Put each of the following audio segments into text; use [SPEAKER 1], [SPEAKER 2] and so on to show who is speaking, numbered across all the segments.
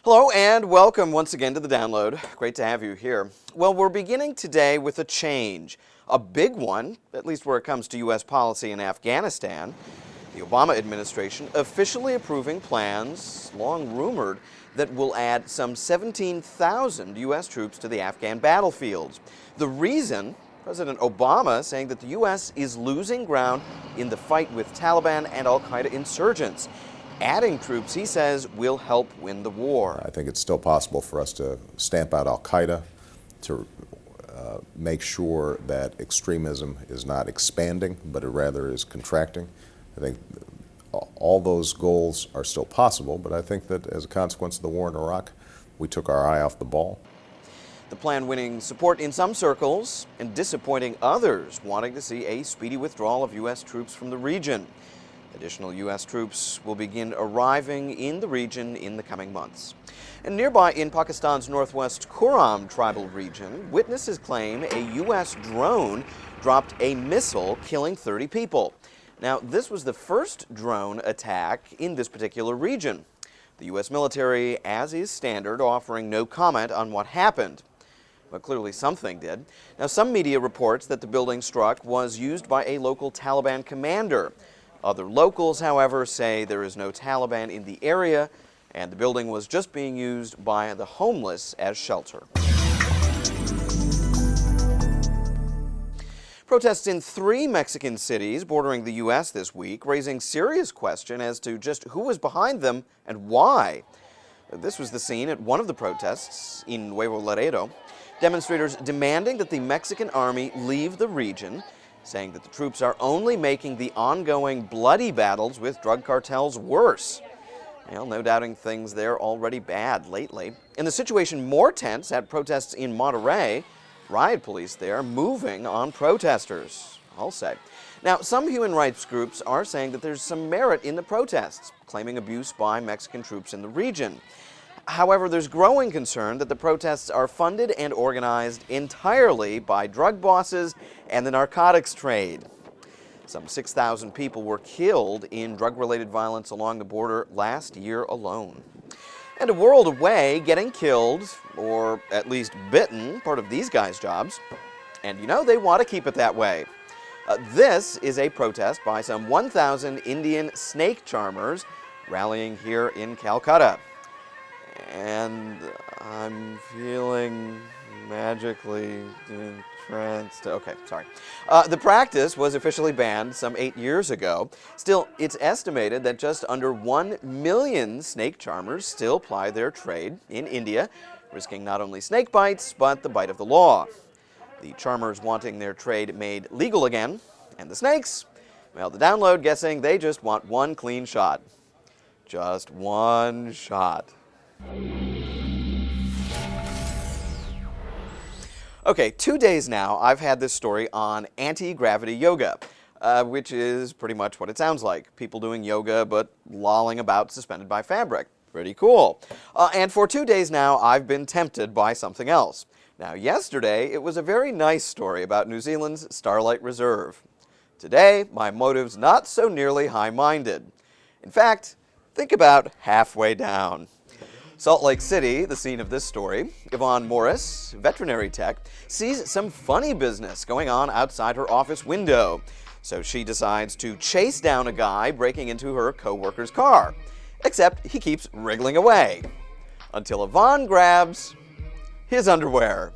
[SPEAKER 1] Hello and welcome once again to The Download. Great to have you here. Well, we're beginning today with a change. A big one, at least where it comes to U.S. policy in Afghanistan. The Obama administration officially approving plans, long rumored, that will add some 17,000 U.S. troops to the Afghan battlefields. The reason? President Obama saying that the U.S. is losing ground in the fight with Taliban and al-Qaeda insurgents. Adding troops, he says, will help win the war.
[SPEAKER 2] I think it's still possible for us to stamp out al-Qaeda, to make sure that extremism is not expanding, but it rather is contracting. I think all those goals are still possible, but I think that as a consequence of the war in Iraq, we took our eye off the ball.
[SPEAKER 1] The plan winning support in some circles and disappointing others, wanting to see a speedy withdrawal of U.S. troops from the region. Additional U.S. troops will begin arriving in the region in the coming months. And nearby in Pakistan's northwest Kuram tribal region, witnesses claim a U.S. drone dropped a missile killing 30 people. Now, this was the first drone attack in this particular region. The U.S. military, as is standard, offering no comment on what happened. But clearly something did. Now, some media reports that the building struck was used by a local Taliban commander. Other locals, however, say there is no Taliban in the area and the building was just being used by the homeless as shelter. Protests in 3 Mexican cities bordering the U.S. this week, raising serious question as to just who was behind them and why. This was the scene at one of the protests in Nuevo Laredo. Demonstrators demanding that the Mexican army leave the region, saying that the troops are only making the ongoing bloody battles with drug cartels worse. Well, no doubting things there already bad lately. And the situation more tense at protests in Monterrey. Riot police there moving on protesters, I'll say. Now, some human rights groups are saying that there's some merit in the protests, claiming abuse by Mexican troops in the region. However, there's growing concern that the protests are funded and organized entirely by drug bosses and the narcotics trade. Some 6,000 people were killed in drug-related violence along the border last year alone. And a world away, getting killed, or at least bitten, part of these guys' jobs. And you know, they want to keep it that way. This is a protest by some 1,000 Indian snake charmers rallying here in Calcutta. And I'm feeling magically entranced. Okay, sorry. The practice was officially banned some 8 years ago. Still, it's estimated that just under 1 million snake charmers still ply their trade in India, risking not only snake bites, but the bite of the law. The charmers wanting their trade made legal again, and the snakes, well, the download guessing they just want one clean shot. Just one shot. Okay, 2 days now I've had this story on anti-gravity yoga, which is pretty much what it sounds like. People doing yoga but lolling about suspended by fabric. Pretty cool. And for 2 days now I've been tempted by something else. Now yesterday it was a very nice story about New Zealand's Starlight Reserve. Today my motive's not so nearly high-minded. In fact, think about halfway down. Salt Lake City, the scene of this story, Yvonne Morris, veterinary tech, sees some funny business going on outside her office window. So she decides to chase down a guy breaking into her co-worker's car. Except he keeps wriggling away. Until Yvonne grabs his underwear.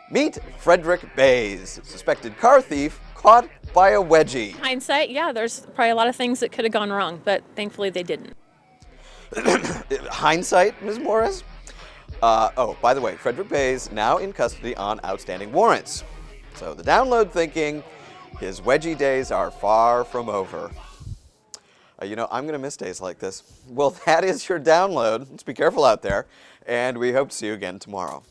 [SPEAKER 1] Meet Frederick Bays, suspected car thief caught by a wedgie.
[SPEAKER 3] Hindsight, yeah, there's probably a lot of things that could have gone wrong, but thankfully they didn't.
[SPEAKER 1] Hindsight, Ms. Morris? Oh, by the way, Frederick Bays now in custody on outstanding warrants. So the download thinking his wedgie days are far from over. You know, I'm going to miss days like this. Well, that is your download. Let's be careful out there, and we hope to see you again tomorrow.